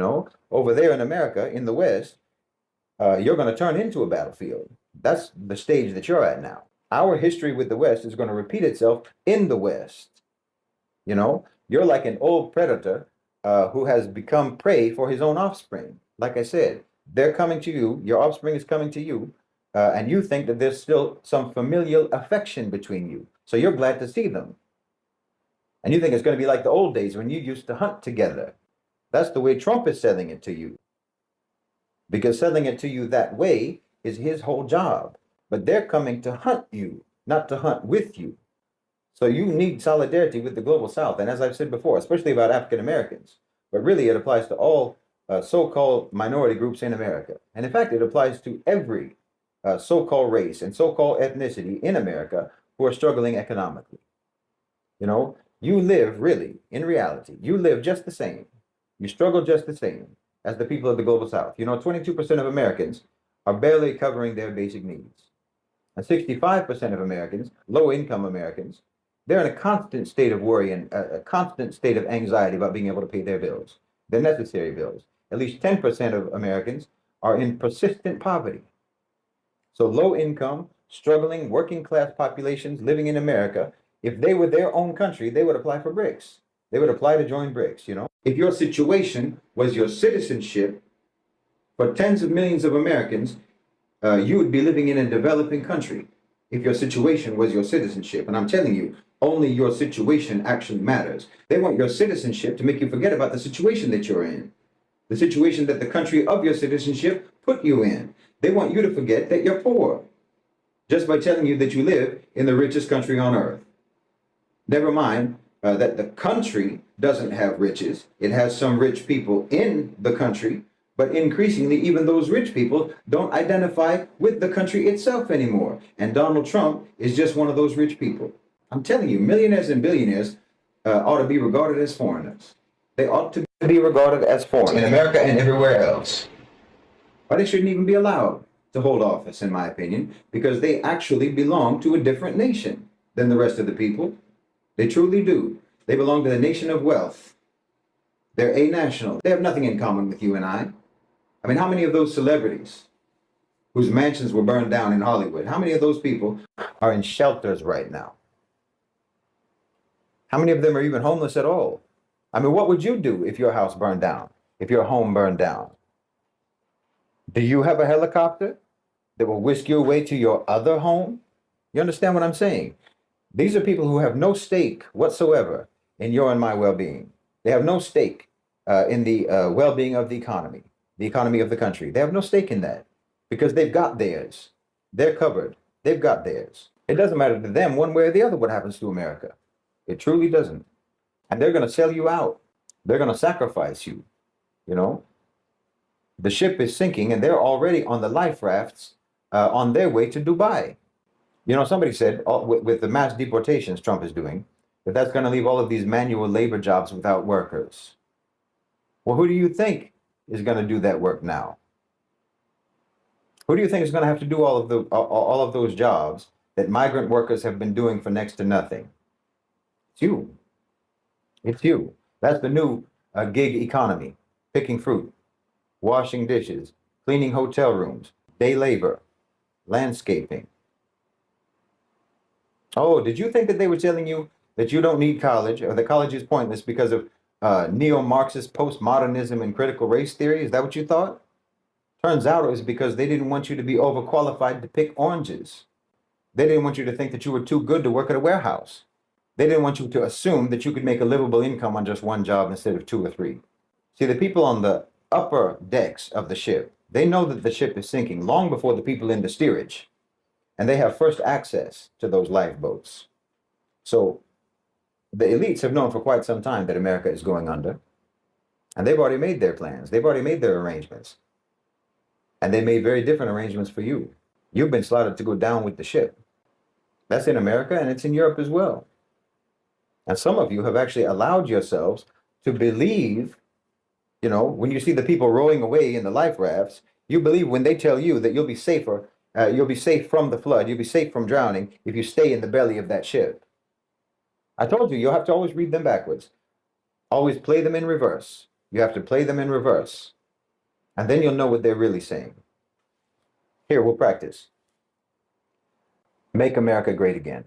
Over there in America, in the West, you're going to turn into a battlefield. That's the stage that you're at now. Our history with the West is going to repeat itself in the West. You're like an old predator who has become prey for his own offspring. Like I said, they're coming to you, your offspring is coming to you, and you think that there's still some familial affection between you. So you're glad to see them. And you think it's going to be like the old days when you used to hunt together. That's the way Trump is selling it to you. Because selling it to you that way is his whole job. But they're coming to hunt you, not to hunt with you. So you need solidarity with the global South. And as I've said before, especially about African Americans, but really it applies to all so-called minority groups in America. And in fact, it applies to every so-called race and so-called ethnicity in America who are struggling economically. You live really, in reality, you live just the same. You struggle just the same as the people of the global South. 22% of Americans are barely covering their basic needs. And 65% of Americans, low-income Americans, they're in a constant state of worry and a constant state of anxiety about being able to pay their bills, their necessary bills. At least 10% of Americans are in persistent poverty. So low-income, struggling, working-class populations living in America, if they were their own country, they would apply for BRICS. They would apply to join BRICS. If your situation was your citizenship for tens of millions of Americans, you would be living in a developing country if your situation was your citizenship. And I'm telling you, only your situation actually matters. They want your citizenship to make you forget about the situation that you're in, the situation that the country of your citizenship put you in. They want you to forget that you're poor just by telling you that you live in the richest country on earth. Never mind that the country doesn't have riches. It has some rich people in the country, but increasingly, even those rich people don't identify with the country itself anymore. And Donald Trump is just one of those rich people. I'm telling you, millionaires and billionaires ought to be regarded as foreigners. They ought to be regarded as foreigners in America and everywhere else. But they shouldn't even be allowed to hold office, in my opinion, because they actually belong to a different nation than the rest of the people. They truly do. They belong to the nation of wealth. They're a-national. They have nothing in common with you and I. I mean, how many of those celebrities whose mansions were burned down in Hollywood, how many of those people are in shelters right now? How many of them are even homeless at all? I mean, what would you do if your house burned down, if your home burned down? Do you have a helicopter that will whisk you away to your other home? You understand what I'm saying? These are people who have no stake whatsoever in your and my well-being. They have no stake in the well-being of the economy of the country. They have no stake in that because they've got theirs. They're covered. They've got theirs. It doesn't matter to them one way or the other what happens to America. It truly doesn't. And they're going to sell you out. They're going to sacrifice you. The ship is sinking and they're already on the life rafts on their way to Dubai. Somebody said with the mass deportations Trump is doing, that's going to leave all of these manual labor jobs without workers. Well, who do you think is going to do that work now? Who do you think is going to have to do all of those jobs that migrant workers have been doing for next to nothing? It's you. It's you. That's the new gig economy. Picking fruit, washing dishes, cleaning hotel rooms, day labor, landscaping. Oh, did you think that they were telling you that you don't need college or that college is pointless because of neo-Marxist postmodernism and critical race theory? Is that what you thought? Turns out it was because they didn't want you to be overqualified to pick oranges. They didn't want you to think that you were too good to work at a warehouse. They didn't want you to assume that you could make a livable income on just one job instead of two or three. See, the people on the upper decks of the ship, they know that the ship is sinking long before the people in the steerage. And they have first access to those lifeboats. So the elites have known for quite some time that America is going under. And they've already made their plans. They've already made their arrangements. And they made very different arrangements for you. You've been slotted to go down with the ship. That's in America and it's in Europe as well. And some of you have actually allowed yourselves to believe, when you see the people rowing away in the life rafts, you believe when they tell you that you'll be safer, you'll be safe from the flood, you'll be safe from drowning if you stay in the belly of that ship. I told you, you'll have to always read them backwards. Always play them in reverse. You have to play them in reverse. And then you'll know what they're really saying. Here, we'll practice. Make America great again.